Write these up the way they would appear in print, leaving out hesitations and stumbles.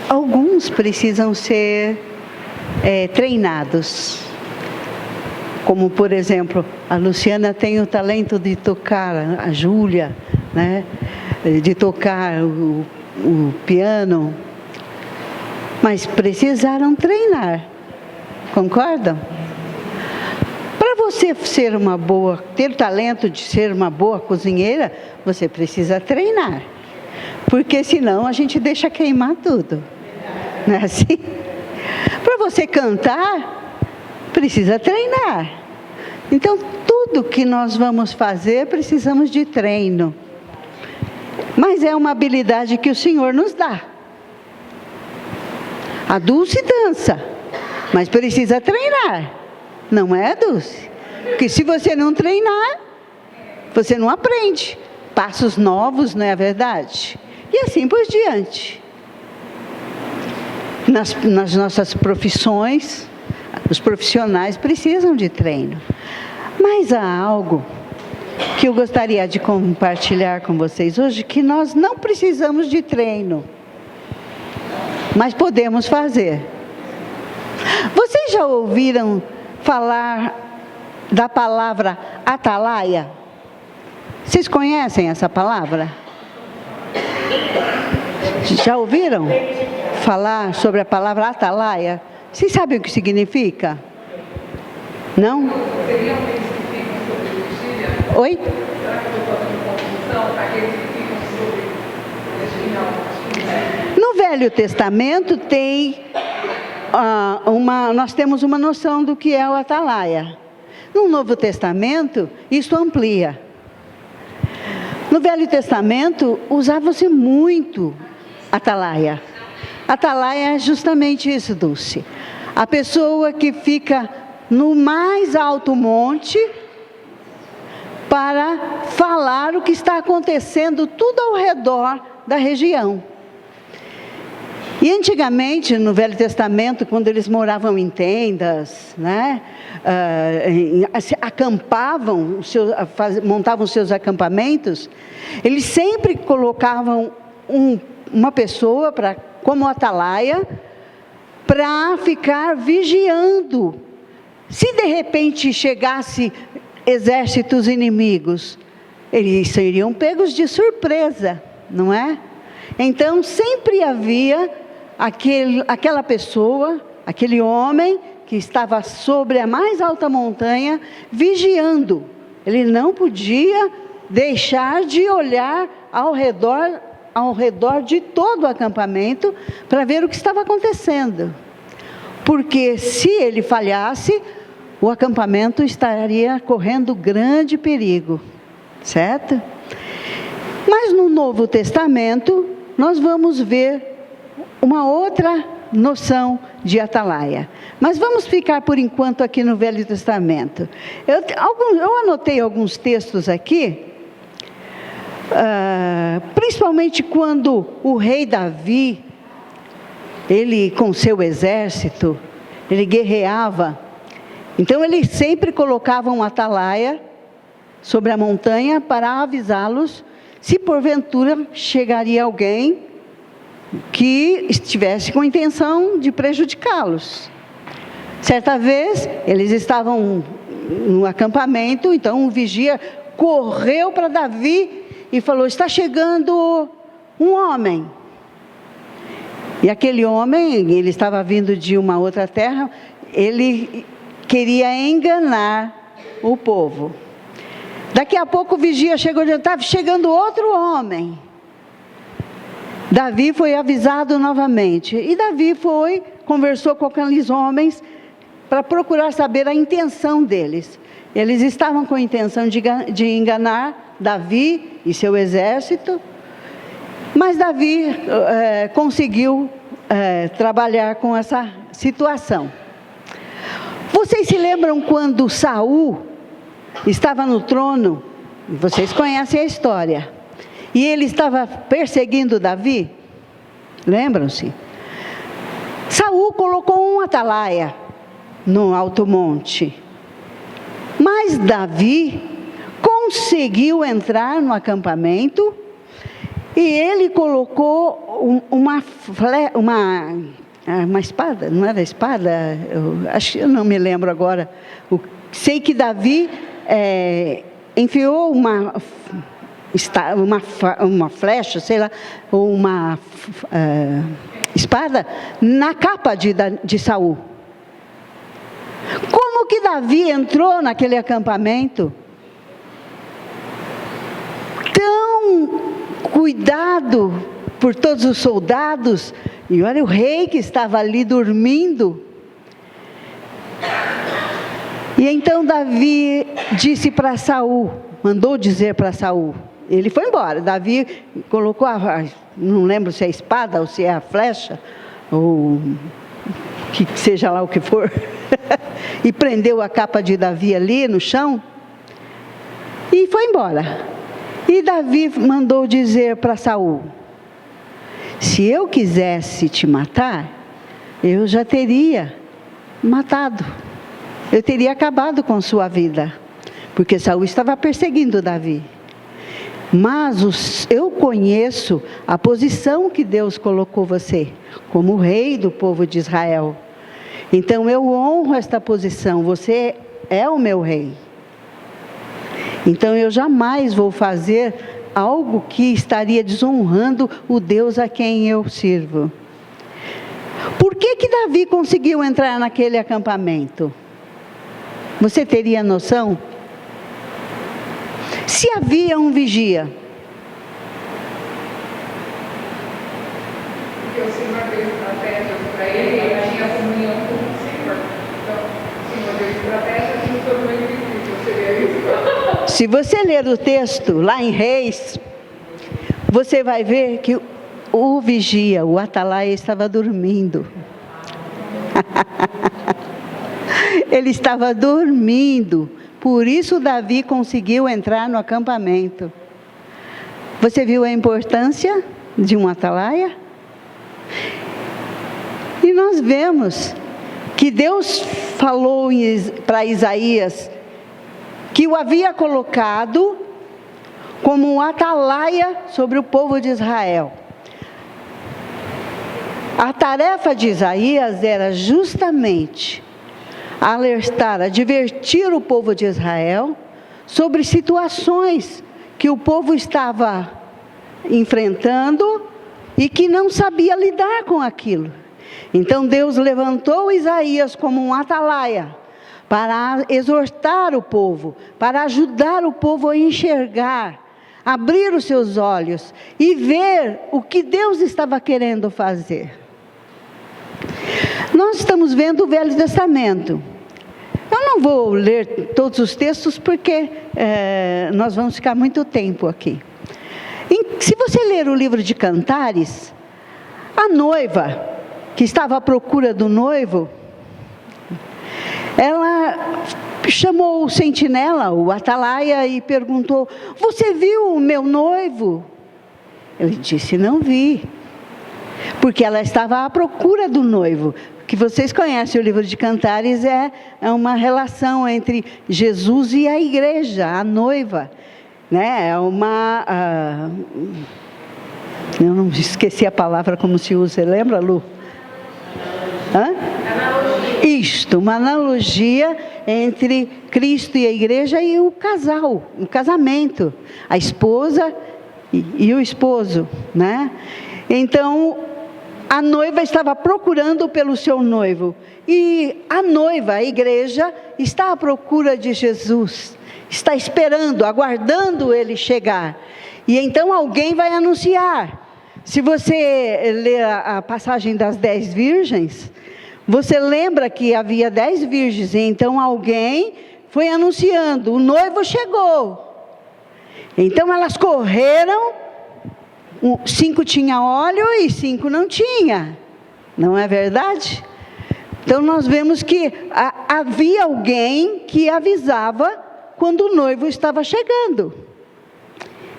Alguns precisam ser treinados. Como, por exemplo, a Luciana tem o talento de tocar, a Júlia, né? De tocar o piano, mas precisaram treinar, concordam? Para você ter o talento de ser uma boa cozinheira, você precisa treinar, porque senão a gente deixa queimar tudo, não é assim? Para você cantar, precisa treinar. Então, tudo que nós vamos fazer, precisamos de treino. Mas é uma habilidade que o Senhor nos dá. A Dulce dança, mas precisa treinar. Não é, Dulce? Porque se você não treinar, você não aprende. Passos novos, não é verdade? E assim por diante. Nas nossas profissões, os profissionais precisam de treino. Mas há algo que eu gostaria de compartilhar com vocês hoje, que nós não precisamos de treino, mas podemos fazer. Vocês já ouviram falar da palavra atalaia? Vocês conhecem essa palavra? Já ouviram falar sobre a palavra atalaia? Vocês sabem o que significa? Não? Oi? No Velho Testamento nós temos uma noção do que é o atalaia. No Novo Testamento, isso amplia. No Velho Testamento, usava-se muito atalaia. Atalaia é justamente isso, Dulce. A pessoa que fica no mais alto monte para falar o que está acontecendo tudo ao redor da região. E antigamente, no Velho Testamento, quando eles moravam em tendas, né, acampavam, montavam seus acampamentos, eles sempre colocavam uma pessoa como atalaia, para ficar vigiando. Se de repente chegasse exércitos inimigos, eles seriam pegos de surpresa, não é? Então sempre havia aquela pessoa, aquele homem que estava sobre a mais alta montanha, vigiando. Ele não podia deixar de olhar ao redor de todo o acampamento, para ver o que estava acontecendo. Porque se ele falhasse, o acampamento estaria correndo grande perigo, certo? Mas no Novo Testamento, nós vamos ver uma outra noção de atalaia. Mas vamos ficar por enquanto aqui no Velho Testamento. Eu anotei alguns textos aqui, principalmente quando o rei Davi, ele com seu exército, ele guerreava. Então ele sempre colocava um atalaia sobre a montanha para avisá-los se porventura chegaria alguém que estivesse com a intenção de prejudicá-los. Certa vez, eles estavam no acampamento, então um vigia correu para Davi e falou: está chegando um homem. E aquele homem, ele estava vindo de uma outra terra, ele queria enganar o povo. Daqui a pouco o vigia chegou e estava chegando outro homem. Davi foi avisado novamente. E Davi conversou com aqueles homens para procurar saber a intenção deles. Eles estavam com a intenção de enganar Davi e seu exército, mas Davi conseguiu trabalhar com essa situação. Vocês se lembram quando Saul estava no trono? Vocês conhecem a história. E ele estava perseguindo Davi? Lembram-se? Saul colocou um atalaia no alto monte. Mas Davi conseguiu entrar no acampamento E ele colocou uma espada, não era espada? Eu não me lembro agora. Sei que Davi enfiou uma flecha, sei lá, ou uma espada na capa de Saul. Como que Davi entrou naquele acampamento? Tão cuidado por todos os soldados, e olha o rei que estava ali dormindo. E então Davi disse para Saul, mandou dizer para Saul, ele foi embora, Davi colocou, não lembro se é a espada ou se é a flecha, ou que seja lá o que for, e prendeu a capa de Davi ali no chão, e foi embora. E Davi mandou dizer para Saul, se eu quisesse te matar, eu já teria matado, eu teria acabado com sua vida, porque Saul estava perseguindo Davi. Mas eu conheço a posição que Deus colocou você, como rei do povo de Israel. Então eu honro esta posição, você é o meu rei. Então eu jamais vou fazer algo que estaria desonrando o Deus a quem eu sirvo. Por que Davi conseguiu entrar naquele acampamento? Você teria noção? Se havia um vigia. Porque o Senhor deu estratégias para ele, ele tinha comunhão com o Senhor. Então, o Senhor deu estratégias e não tornou invisível. Seria isso? Se você ler o texto lá em Reis, você vai ver que o vigia, o atalaia, estava dormindo. Ele estava dormindo. Por isso Davi conseguiu entrar no acampamento. Você viu a importância de um atalaia? E nós vemos que Deus falou para Isaías que o havia colocado como um atalaia sobre o povo de Israel. A tarefa de Isaías era justamente alertar, advertir o povo de Israel sobre situações que o povo estava enfrentando e que não sabia lidar com aquilo. Então Deus levantou Isaías como um atalaia para exortar o povo, para ajudar o povo a enxergar, abrir os seus olhos e ver o que Deus estava querendo fazer. Nós estamos vendo o Velho Testamento. Eu não vou ler todos os textos porque nós vamos ficar muito tempo aqui. Se você ler o livro de Cantares, a noiva que estava à procura do noivo, ela chamou o sentinela, o atalaia, e perguntou: você viu o meu noivo? Ele disse: não vi. Porque ela estava à procura do noivo. Que vocês conhecem o livro de Cantares, é uma relação entre Jesus e a igreja, a noiva, né? Eu não esqueci a palavra como se usa, lembra, Lu? Isto, uma analogia entre Cristo e a igreja e o casal, o casamento, a esposa e o esposo, né? Então, a noiva estava procurando pelo seu noivo. E a noiva, a igreja, está à procura de Jesus. Está esperando, aguardando ele chegar. E então alguém vai anunciar. Se você ler a passagem das 10 virgens, você lembra que havia 10 virgens. E então alguém foi anunciando: o noivo chegou. Então elas correram. 5 tinha óleo e 5 não tinha, não é verdade? Então nós vemos que havia alguém que avisava quando o noivo estava chegando.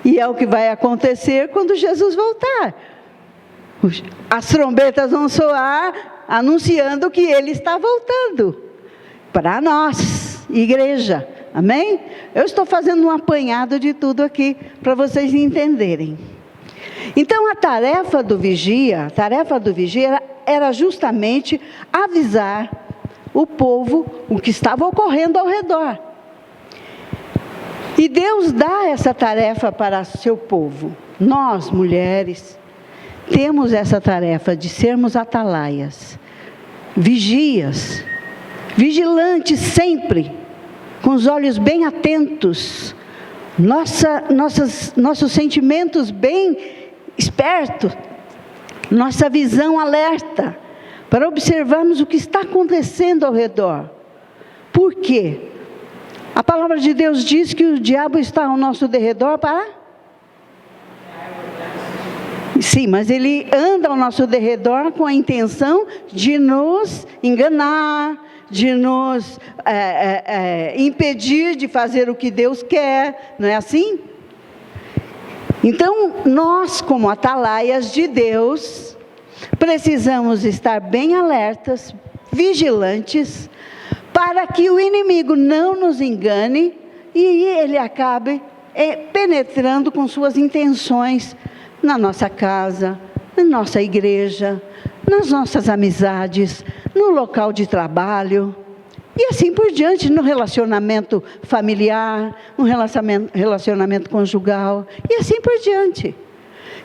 E é o que vai acontecer quando Jesus voltar. As trombetas vão soar anunciando que ele está voltando para nós, igreja. Amém? Eu estou fazendo um apanhado de tudo aqui para vocês entenderem. Então a tarefa do vigia era justamente avisar o povo o que estava ocorrendo ao redor. E Deus dá essa tarefa para seu povo. Nós, mulheres, temos essa tarefa de sermos atalaias, vigias, vigilantes sempre, com os olhos bem atentos, nossos sentimentos bem espertos, nossa visão alerta, para observarmos o que está acontecendo ao redor. Por quê? A palavra de Deus diz que o diabo está ao nosso derredor para... Sim, mas ele anda ao nosso derredor com a intenção de nos enganar, de nos impedir de fazer o que Deus quer, não é assim? Então, nós, como atalaias de Deus, precisamos estar bem alertas, vigilantes, para que o inimigo não nos engane e ele acabe penetrando com suas intenções na nossa casa, na nossa igreja, nas nossas amizades, no local de trabalho, e assim por diante, no relacionamento familiar, no relacionamento conjugal, e assim por diante.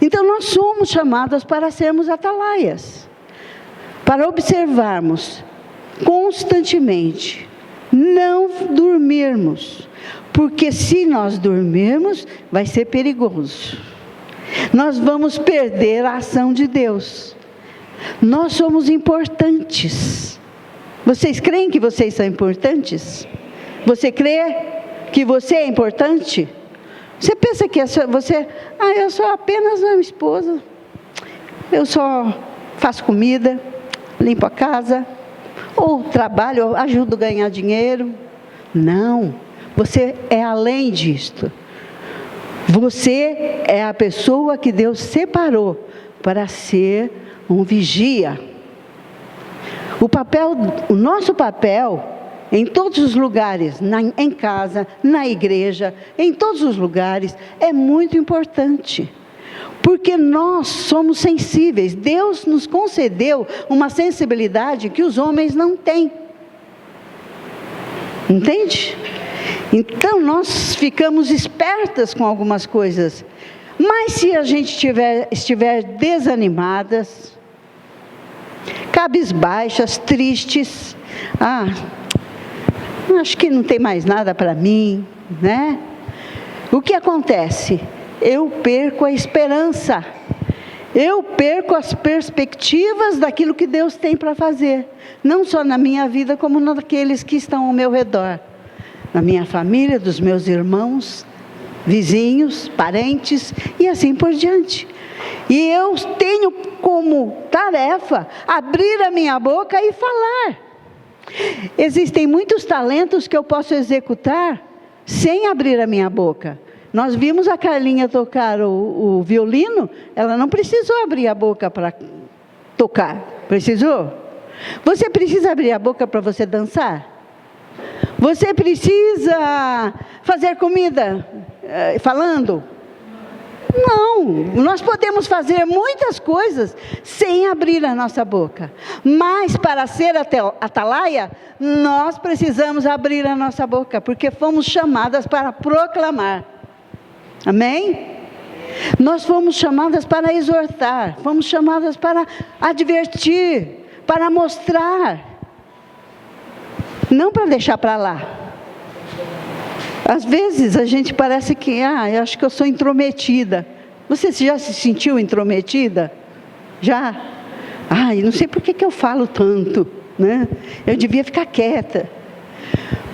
Então nós somos chamadas para sermos atalaias, para observarmos constantemente, não dormirmos, porque se nós dormirmos, vai ser perigoso. Nós vamos perder a ação de Deus. Nós somos importantes. Vocês creem que vocês são importantes? Você crê que você é importante? Você pensa que você... eu sou apenas uma esposa. Eu só faço comida, limpo a casa, ou trabalho, ajudo a ganhar dinheiro. Não, você é além disto. Você é a pessoa que Deus separou para ser um vigia. O nosso papel, em todos os lugares, em casa, na igreja, em todos os lugares, é muito importante. Porque nós somos sensíveis. Deus nos concedeu uma sensibilidade que os homens não têm. Entende? Então nós ficamos espertas com algumas coisas. Mas se a gente estiver desanimadas, cabisbaixas, tristes, acho que não tem mais nada para mim, né? O que acontece? Eu perco a esperança, eu perco as perspectivas daquilo que Deus tem para fazer, não só na minha vida, como naqueles que estão ao meu redor, na minha família, dos meus irmãos, vizinhos, parentes, e assim por diante. E eu tenho como tarefa abrir a minha boca e falar. Existem muitos talentos que eu posso executar sem abrir a minha boca. Nós vimos a Carlinha tocar o violino, ela não precisou abrir a boca para tocar, precisou? Você precisa abrir a boca para você dançar? Você precisa fazer comida falando? Não, nós podemos fazer muitas coisas sem abrir a nossa boca. Mas para ser atalaia, nós precisamos abrir a nossa boca, porque fomos chamadas para proclamar. Amém? Nós fomos chamadas para exortar, fomos chamadas para advertir, para mostrar, não para deixar para lá. Às vezes a gente parece que, eu acho que eu sou intrometida. Você já se sentiu intrometida? Já? Não sei por que eu falo tanto, né? Eu devia ficar quieta.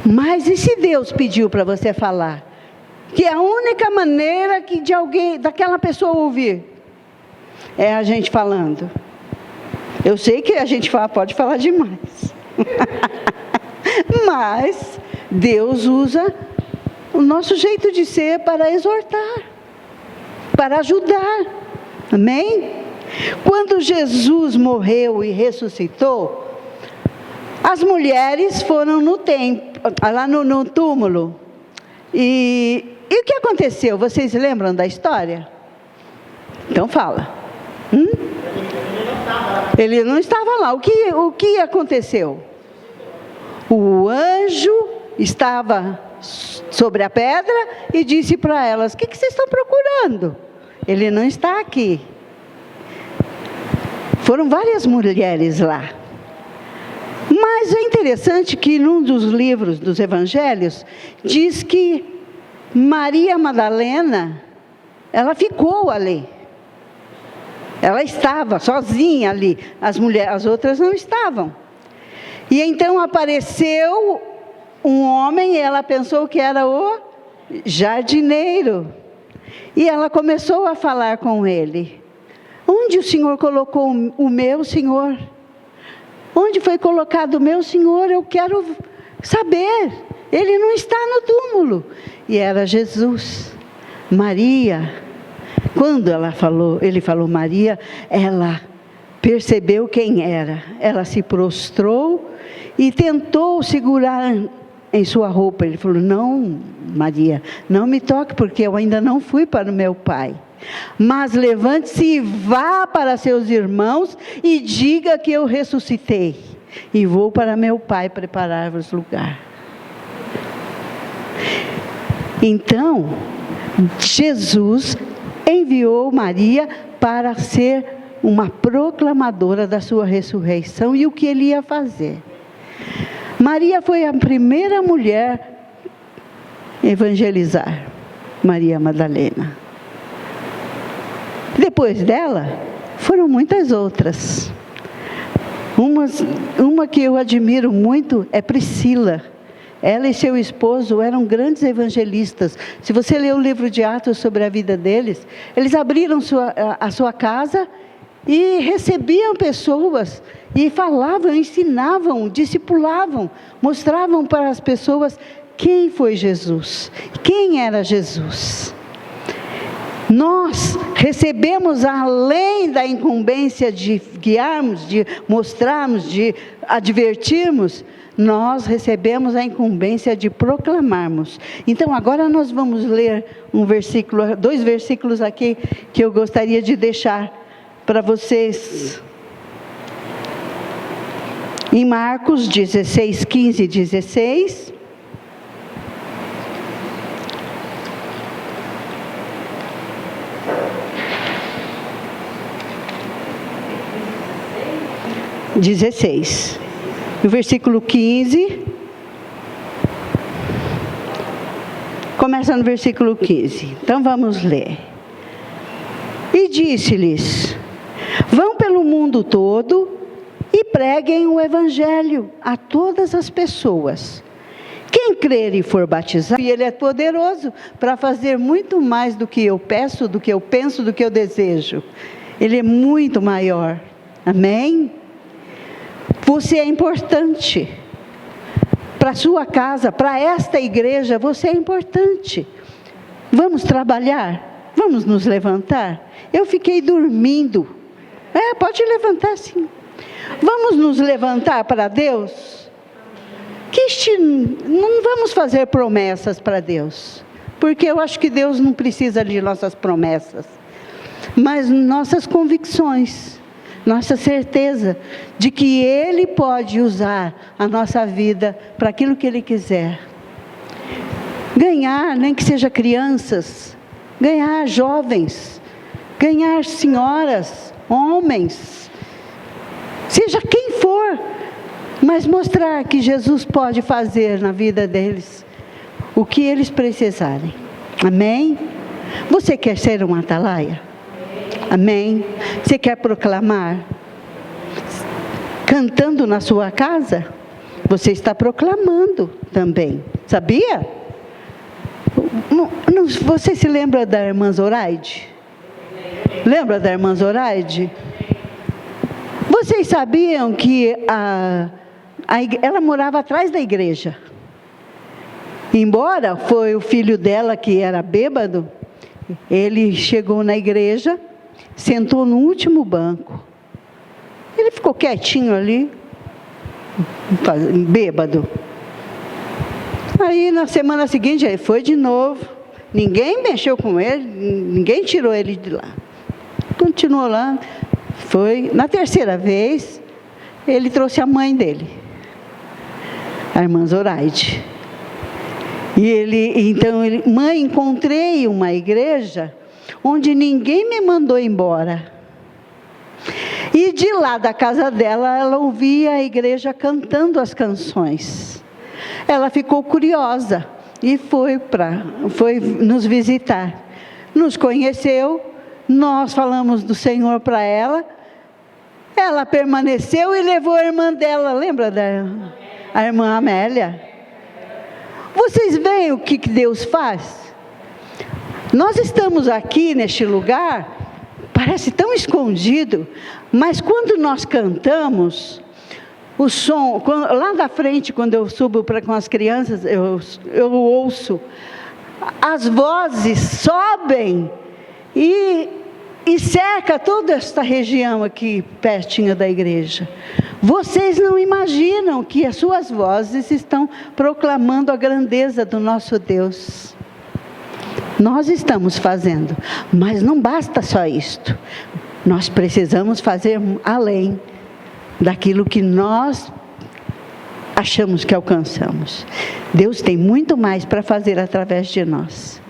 Mas e se Deus pediu para você falar? Que a única maneira daquela pessoa ouvir, é a gente falando. Eu sei que a gente pode falar demais. Mas Deus usa o nosso jeito de ser para exortar, para ajudar. Amém? Quando Jesus morreu e ressuscitou, as mulheres foram no templo, lá no túmulo. E o que aconteceu? Vocês lembram da história? Então fala. Ele não estava lá. O que aconteceu? O anjo estava sobre a pedra e disse para elas: o que vocês estão procurando? Ele não está aqui. Foram várias mulheres lá. Mas é interessante que num dos livros dos evangelhos diz que Maria Madalena, ela ficou ali. Ela estava sozinha ali. As outras não estavam. E então apareceu um homem e ela pensou que era o jardineiro. E ela começou a falar com ele: onde o Senhor colocou o meu Senhor? Onde foi colocado o meu Senhor? Eu quero saber. Ele não está no túmulo. E era Jesus. Maria, quando ele falou Maria, ela percebeu quem era. Ela se prostrou e tentou segurar em sua roupa. Ele falou: não, Maria, não me toque, porque eu ainda não fui para o meu pai. Mas levante-se e vá para seus irmãos e diga que eu ressuscitei. E vou para meu pai preparar-vos lugar. Então, Jesus enviou Maria para ser uma proclamadora da sua ressurreição e o que ele ia fazer. Maria foi a primeira mulher a evangelizar, Maria Madalena. Depois dela, foram muitas outras. Uma que eu admiro muito é Priscila. Ela e seu esposo eram grandes evangelistas. Se você ler o livro de Atos sobre a vida deles, eles abriram a sua casa e recebiam pessoas, e falavam, ensinavam, discipulavam, mostravam para as pessoas quem foi Jesus, quem era Jesus. Nós recebemos, além da incumbência de guiarmos, de mostrarmos, de advertirmos, nós recebemos a incumbência de proclamarmos. Então agora nós vamos ler dois versículos aqui que eu gostaria de deixar para vocês. Em Marcos 16, 15 e 16. O versículo 15, começa no versículo 15, então vamos ler. E disse-lhes: vão pelo mundo todo e preguem o evangelho a todas as pessoas. Quem crer e for batizado, e ele é poderoso para fazer muito mais do que eu peço, do que eu penso, do que eu desejo. Ele é muito maior. Amém? Você é importante para a sua casa, para esta igreja, você é importante. Vamos trabalhar? Vamos nos levantar? Eu fiquei dormindo. Pode levantar sim. Vamos nos levantar para Deus? Não vamos fazer promessas para Deus, porque eu acho que Deus não precisa de nossas promessas, mas nossas convicções, nossa certeza de que Ele pode usar a nossa vida para aquilo que Ele quiser. Ganhar, nem que seja crianças, ganhar jovens, ganhar senhoras, homens, seja quem for, mas mostrar que Jesus pode fazer na vida deles o que eles precisarem. Amém? Você quer ser um atalaia? Amém? Você quer proclamar? Cantando na sua casa? Você está proclamando também. Sabia? Você se lembra da irmã Zoraide? Lembra da irmã Zoraide? Vocês sabiam que ela morava atrás da igreja? Embora foi o filho dela que era bêbado, ele chegou na igreja, sentou no último banco. Ele ficou quietinho ali, bêbado. Aí na semana seguinte ele foi de novo. Ninguém mexeu com ele, ninguém tirou ele de lá. continuou lá. Foi, na terceira vez, ele trouxe a mãe dele, a irmã Zoraide. E então, mãe, encontrei uma igreja onde ninguém me mandou embora. E de lá da casa dela, ela ouvia a igreja cantando as canções. Ela ficou curiosa e foi nos visitar. Nos conheceu, nós falamos do Senhor para ela. Ela permaneceu e levou a irmã dela, lembra a irmã Amélia? Vocês veem o que Deus faz? Nós estamos aqui neste lugar, parece tão escondido, mas quando nós cantamos, o som, lá da frente, quando eu subo com as crianças, eu ouço, as vozes sobem e cerca toda esta região aqui, pertinho da igreja. Vocês não imaginam que as suas vozes estão proclamando a grandeza do nosso Deus. Nós estamos fazendo, mas não basta só isto. Nós precisamos fazer além daquilo que nós achamos que alcançamos. Deus tem muito mais para fazer através de nós.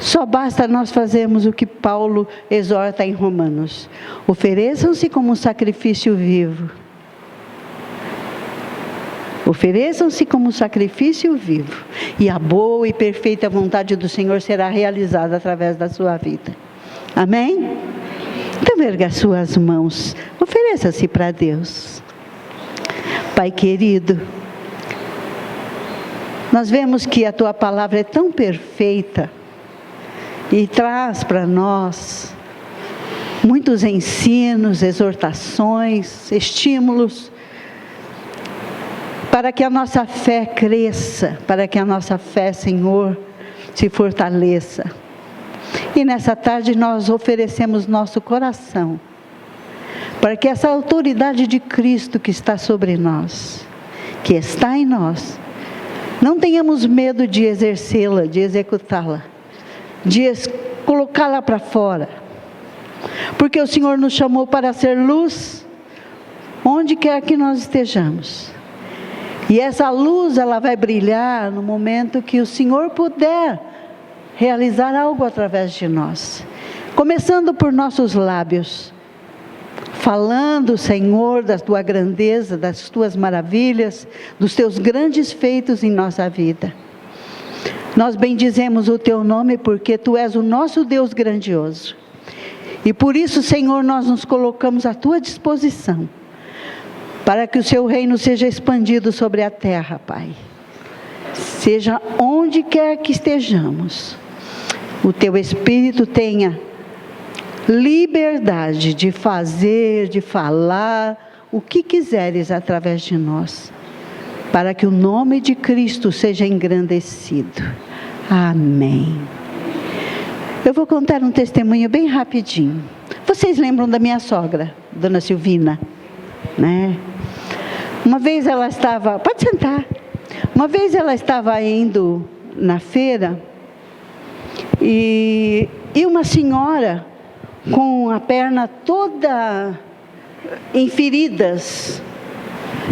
Só basta nós fazermos o que Paulo exorta em Romanos: ofereçam-se como um sacrifício vivo. Ofereçam-se como um sacrifício vivo, e a boa e perfeita vontade do Senhor será realizada através da sua vida. Amém? Então erga as suas mãos, ofereça-se para Deus. Pai querido, nós vemos que a Tua palavra é tão perfeita, e traz para nós muitos ensinos, exortações, estímulos, para que a nossa fé cresça, para que a nossa fé, Senhor, se fortaleça. E nessa tarde nós oferecemos nosso coração, para que essa autoridade de Cristo que está sobre nós, que está em nós, não tenhamos medo de exercê-la, de executá-la, de colocá-la para fora, porque o Senhor nos chamou para ser luz, onde quer que nós estejamos. E essa luz, ela vai brilhar no momento que o Senhor puder realizar algo através de nós. Começando por nossos lábios, falando, Senhor, da Tua grandeza, das Tuas maravilhas, dos Teus grandes feitos em nossa vida. Nós bendizemos o Teu nome porque Tu és o nosso Deus grandioso. E por isso, Senhor, nós nos colocamos à Tua disposição, para que o Seu reino seja expandido sobre a terra, Pai. Seja onde quer que estejamos, o Teu Espírito tenha liberdade de fazer, de falar, o que quiseres através de nós, para que o nome de Cristo seja engrandecido. Amém. Eu vou contar um testemunho bem rapidinho. Vocês lembram da minha sogra, Dona Silvina, né? Uma vez ela estava, pode sentar, uma vez ela estava indo na feira, e uma senhora com a perna toda em feridas,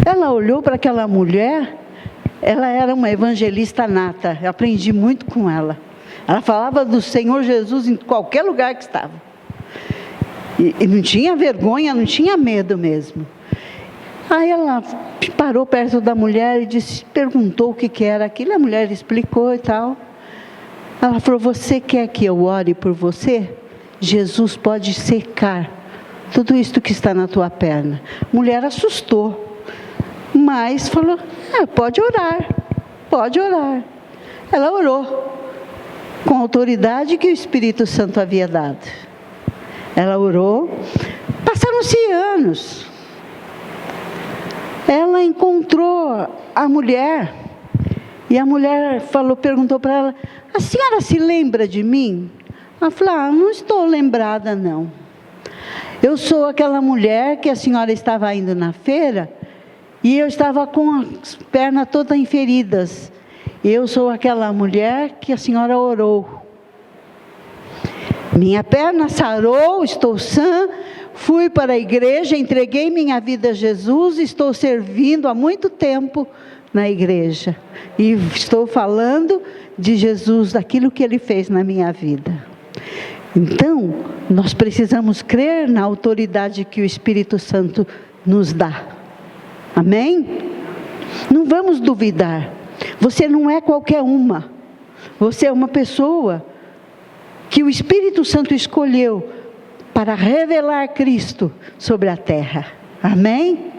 ela olhou para aquela mulher, ela era uma evangelista nata, eu aprendi muito com ela. Ela falava do Senhor Jesus em qualquer lugar que estava, e não tinha vergonha, não tinha medo mesmo. Aí ela parou perto da mulher e perguntou o que era aquilo. A mulher explicou e tal. Ela falou: você quer que eu ore por você? Jesus pode secar tudo isto que está na tua perna. A mulher assustou, mas falou: pode orar, pode orar. Ela orou, com a autoridade que o Espírito Santo havia dado. Ela orou, passaram-se anos. Ela encontrou a mulher, e a mulher perguntou para ela: a senhora se lembra de mim? Ela falou: não estou lembrada não. Eu sou aquela mulher que a senhora estava indo na feira, e eu estava com as pernas todas feridas. Eu sou aquela mulher que a senhora orou. Minha perna sarou, estou sã, fui para a igreja, entreguei minha vida a Jesus, estou servindo há muito tempo na igreja. E estou falando de Jesus, daquilo que Ele fez na minha vida. Então, nós precisamos crer na autoridade que o Espírito Santo nos dá. Amém? Não vamos duvidar. Você não é qualquer uma. Você é uma pessoa que o Espírito Santo escolheu para revelar Cristo sobre a terra. Amém?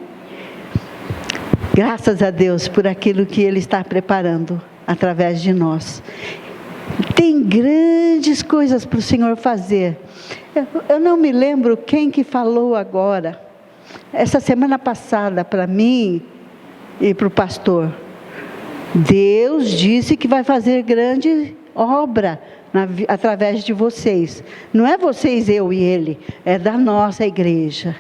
Graças a Deus por aquilo que Ele está preparando através de nós. Tem grandes coisas para o Senhor fazer. Eu não me lembro quem que falou agora, essa semana passada, para mim e para o pastor. Deus disse que vai fazer grande obra através de vocês. Não é vocês, eu e Ele, é da nossa igreja.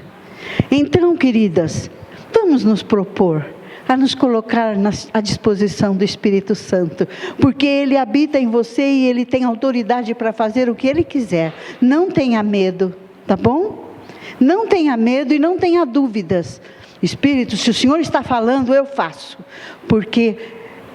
Então, queridas, vamos nos propor a nos colocar à disposição do Espírito Santo, porque Ele habita em você e Ele tem autoridade para fazer o que Ele quiser. Não tenha medo, tá bom? Não tenha medo e não tenha dúvidas. Espírito, se o Senhor está falando, eu faço, porque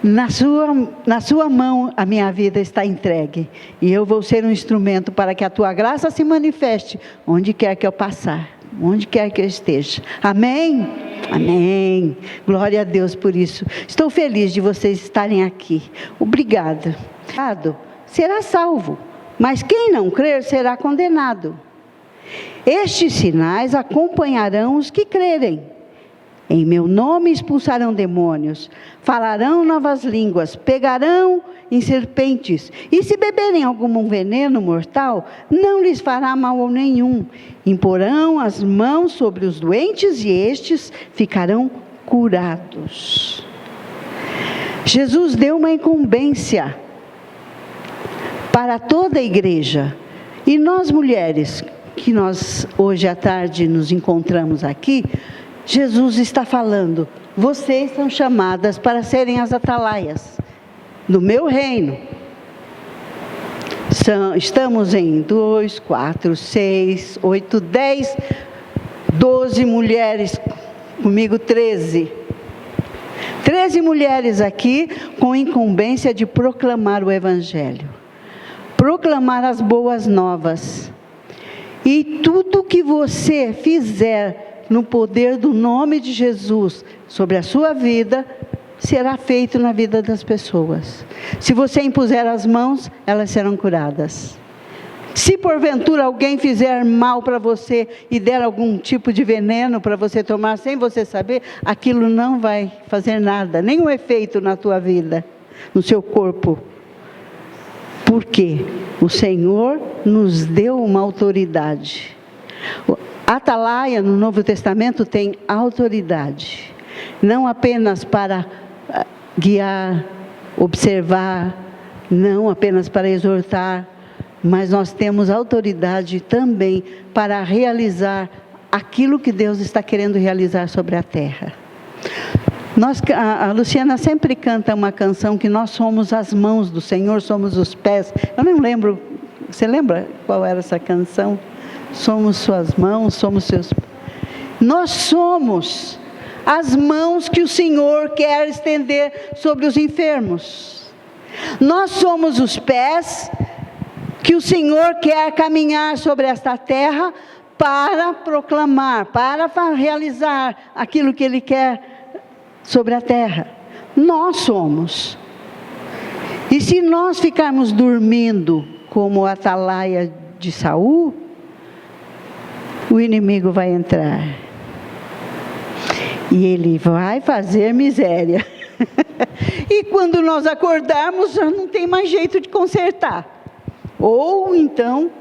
na sua mão a minha vida está entregue, e eu vou ser um instrumento para que a Tua graça se manifeste, onde quer que eu passar, onde quer que eu esteja. Amém? Amém. Glória a Deus por isso. Estou feliz de vocês estarem aqui. Obrigada. Será salvo, mas quem não crer será condenado. Estes sinais acompanharão os que crerem. Em meu nome expulsarão demônios, falarão novas línguas, pegarão em serpentes, e se beberem algum veneno mortal, não lhes fará mal nenhum. Imporão as mãos sobre os doentes e estes ficarão curados. Jesus deu uma incumbência para toda a igreja. E nós mulheres, que nós hoje à tarde nos encontramos aqui, Jesus está falando, vocês são chamadas para serem as atalaias do meu reino. Estamos em 2, 4, 6, 8, 10, 12 mulheres, comigo 13. 13 mulheres aqui com incumbência de proclamar o Evangelho. Proclamar as boas novas. E tudo que você fizer no poder do nome de Jesus sobre a sua vida, será feito na vida das pessoas. Se você impuser as mãos, elas serão curadas. Se porventura alguém fizer mal para você e der algum tipo de veneno para você tomar sem você saber, aquilo não vai fazer nada, nenhum efeito na tua vida, no seu corpo. Por quê? O Senhor nos deu uma autoridade. Atalaia no Novo Testamento tem autoridade, não apenas para guiar, observar, não apenas para exortar, mas nós temos autoridade também para realizar aquilo que Deus está querendo realizar sobre a terra. A Luciana sempre canta uma canção que nós somos as mãos do Senhor, somos os pés. Eu não lembro, você lembra qual era essa canção? Somos suas mãos, somos seus... Nós somos as mãos que o Senhor quer estender sobre os enfermos. Nós somos os pés que o Senhor quer caminhar sobre esta terra para proclamar, para realizar aquilo que Ele quer sobre a terra. Nós somos. E se nós ficarmos dormindo como a atalaia de Saul, o inimigo vai entrar. E ele vai fazer miséria. E quando nós acordarmos, já não tem mais jeito de consertar. Ou então,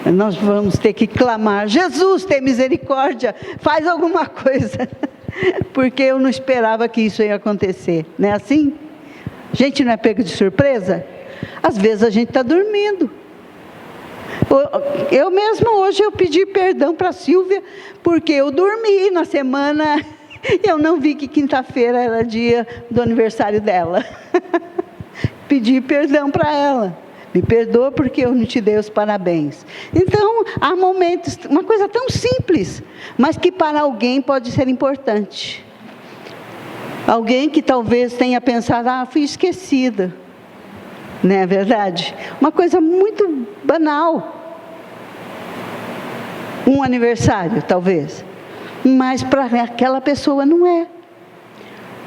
nós vamos ter que clamar, Jesus, tem misericórdia, faz alguma coisa. Porque eu não esperava que isso ia acontecer. Não é assim? A gente não é pego de surpresa? Às vezes a gente está dormindo. Eu mesma hoje eu pedi perdão para a Silvia, porque eu dormi na semana e eu não vi que quinta-feira era dia do aniversário dela. Pedi perdão para ela. Me perdoa porque eu não te dei os parabéns. Então, há momentos, uma coisa tão simples, mas que para alguém pode ser importante. Alguém que talvez tenha pensado, fui esquecida. Não é verdade? Uma coisa muito banal. Um aniversário, talvez. Mas para aquela pessoa não é.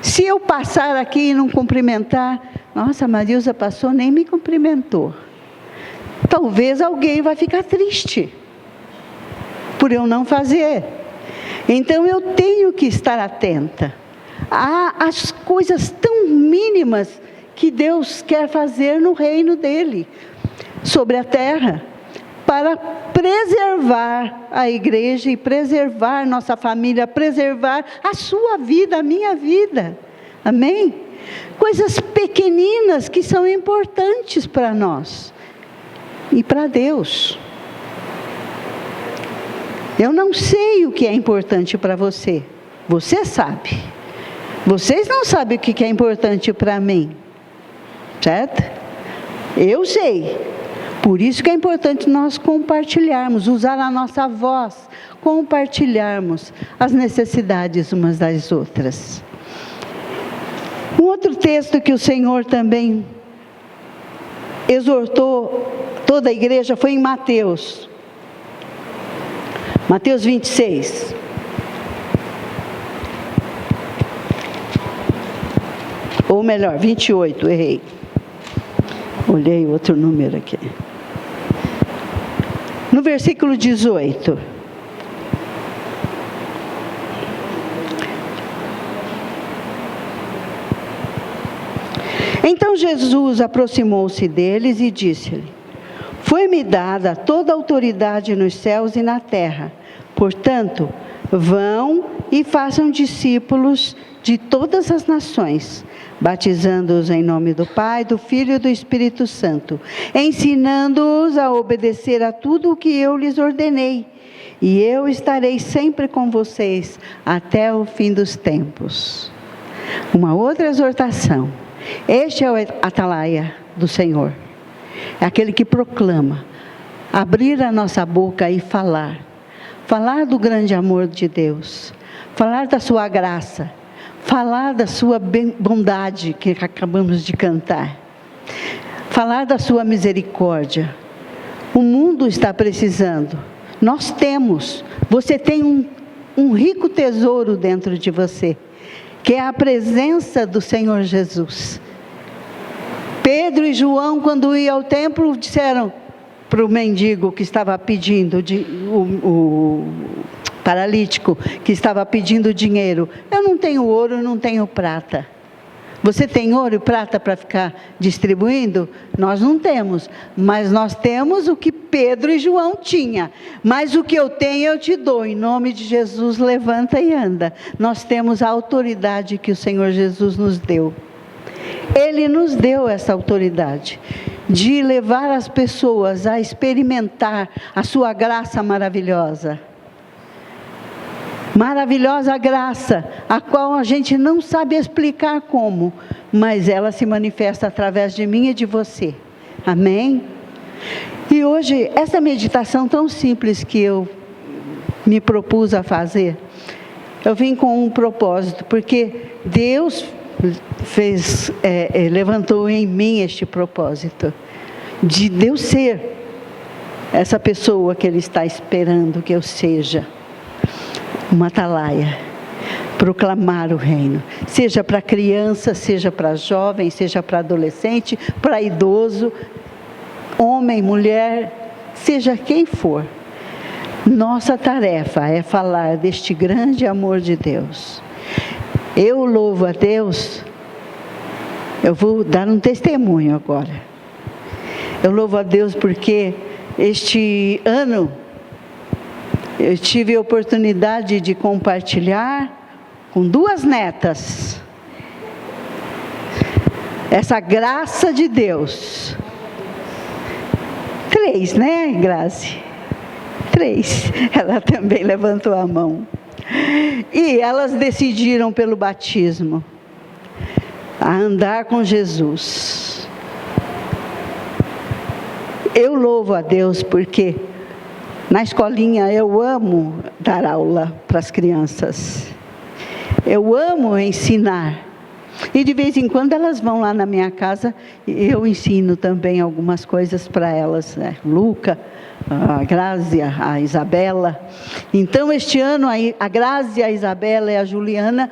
Se eu passar aqui e não cumprimentar, nossa, a Marilza passou, nem me cumprimentou. Talvez alguém vai ficar triste por eu não fazer. Então eu tenho que estar atenta às coisas tão mínimas que Deus quer fazer no reino dele, sobre a terra, para preservar a igreja e preservar nossa família, preservar a sua vida, a minha vida. Amém? Coisas pequeninas que são importantes para nós e para Deus. Eu não sei o que é importante para você. Você sabe. Vocês não sabem o que é importante para mim. Certo? Eu sei. Por isso que é importante nós compartilharmos, usar a nossa voz, compartilharmos as necessidades umas das outras. Um outro texto que o Senhor também exortou toda a igreja foi em Mateus. Mateus 26. Ou melhor, 28, errei. Olhei outro número aqui. No versículo 18. Então Jesus aproximou-se deles e disse-lhe: foi-me dada toda a autoridade nos céus e na terra. Portanto, vão e façam discípulos de todas as nações, batizando-os em nome do Pai, do Filho e do Espírito Santo, ensinando-os a obedecer a tudo o que eu lhes ordenei. E eu estarei sempre com vocês até o fim dos tempos. Uma outra exortação. Este é o atalaia do Senhor. É aquele que proclama, abrir a nossa boca e falar. Falar do grande amor de Deus. Falar da sua graça. Falar da sua bondade que acabamos de cantar. Falar da sua misericórdia. O mundo está precisando. Nós temos. Você tem um rico tesouro dentro de você, que é a presença do Senhor Jesus. Pedro e João, quando iam ao templo, disseram para o mendigo que estava pedindo, o paralítico que estava pedindo dinheiro: eu não tenho ouro, eu não tenho prata. Você tem ouro e prata para ficar distribuindo? Nós não temos, mas nós temos o que Pedro e João tinham. Mas o que eu tenho eu te dou, em nome de Jesus, levanta e anda. Nós temos a autoridade que o Senhor Jesus nos deu. Ele nos deu essa autoridade de levar as pessoas a experimentar a sua graça maravilhosa. Maravilhosa graça, a qual a gente não sabe explicar como, mas ela se manifesta através de mim e de você. Amém? E hoje, essa meditação tão simples que eu me propus a fazer, eu vim com um propósito, porque Deus levantou em mim este propósito, de Deus ser essa pessoa que Ele está esperando que eu seja. Uma atalaia, proclamar o reino, seja para criança, seja para jovem, seja para adolescente, para idoso, homem, mulher, seja quem for. Nossa tarefa é falar deste grande amor de Deus. Eu louvo a Deus, eu vou dar um testemunho agora. Eu louvo a Deus porque este ano eu tive a oportunidade de compartilhar com 2 netas essa graça de Deus. 3, né, Grazi? 3. Ela também levantou a mão. E elas decidiram pelo batismo a andar com Jesus. Eu louvo a Deus porque na escolinha eu amo dar aula para as crianças. Eu amo ensinar. E de vez em quando elas vão lá na minha casa e eu ensino também algumas coisas para elas, né? Luca, a Grácia, a Isabela. Então este ano a Grácia, a Isabela e a Juliana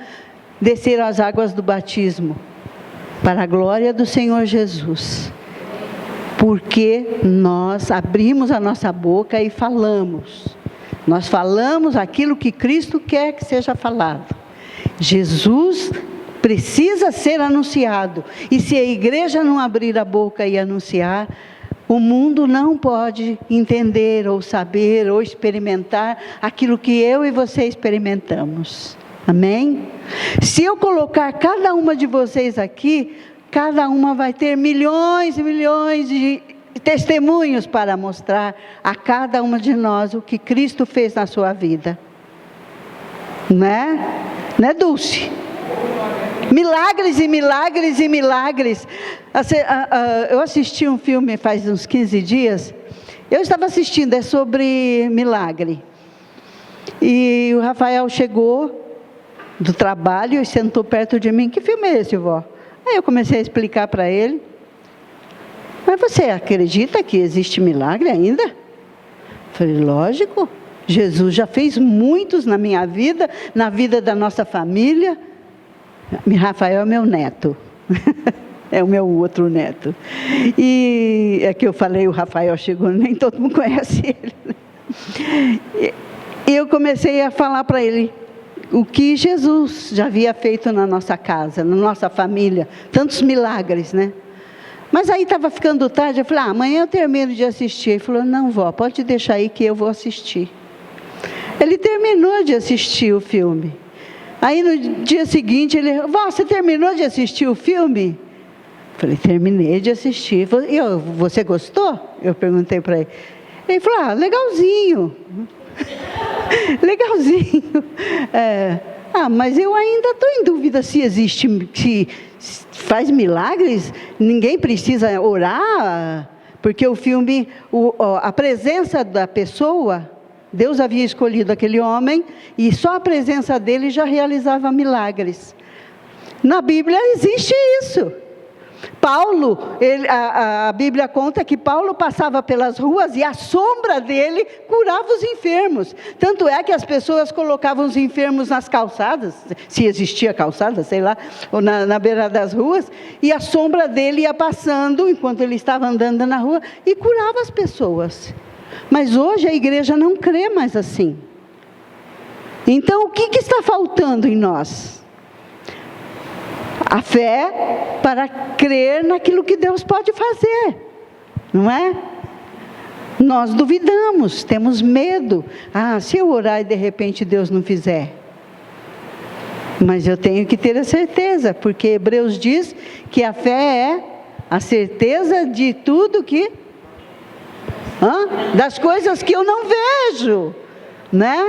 desceram as águas do batismo para a glória do Senhor Jesus. Porque nós abrimos a nossa boca e falamos. Nós falamos aquilo que Cristo quer que seja falado. Jesus precisa ser anunciado. E se a igreja não abrir a boca e anunciar, o mundo não pode entender ou saber ou experimentar aquilo que eu e você experimentamos. Amém? Se eu colocar cada uma de vocês aqui, cada uma vai ter milhões e milhões de testemunhos para mostrar a cada uma de nós o que Cristo fez na sua vida. Né? Né, Dulce? Milagres e milagres e milagres. Eu assisti um filme faz uns 15 dias. Eu estava assistindo, é sobre milagre. E o Rafael chegou do trabalho e sentou perto de mim. Que filme é esse, vó? Aí eu comecei a explicar para ele. Mas você acredita que existe milagre ainda? Eu falei, lógico. Jesus já fez muitos na minha vida, na vida da nossa família. Rafael é meu neto. É o meu outro neto. E é que eu falei, o Rafael chegou, nem todo mundo conhece ele. E eu comecei a falar para ele o que Jesus já havia feito na nossa casa, na nossa família. Tantos milagres, né? Mas aí estava ficando tarde, eu falei, amanhã eu termino de assistir. Ele falou, não, vó, pode deixar aí que eu vou assistir. Ele terminou de assistir o filme. Aí no dia seguinte, ele, vó, você terminou de assistir o filme? Eu falei, terminei de assistir. Você gostou? Eu perguntei para ele. Ele falou, legalzinho. Legalzinho. Mas eu ainda estou em dúvida se existe, se faz milagres, ninguém precisa orar, porque o filme, a presença da pessoa, Deus havia escolhido aquele homem, e só a presença dele já realizava milagres. Na Bíblia existe isso. Paulo, a Bíblia conta que Paulo passava pelas ruas e a sombra dele curava os enfermos. Tanto é que as pessoas colocavam os enfermos nas calçadas, se existia calçada, sei lá, ou na beira das ruas, e a sombra dele ia passando enquanto ele estava andando na rua e curava as pessoas. Mas hoje a igreja não crê mais assim. Então o que está faltando em nós? A fé para crer naquilo que Deus pode fazer, não é? Nós duvidamos, temos medo. Se eu orar e de repente Deus não fizer. Mas eu tenho que ter a certeza, porque Hebreus diz que a fé é a certeza de tudo que... das coisas que eu não vejo, né?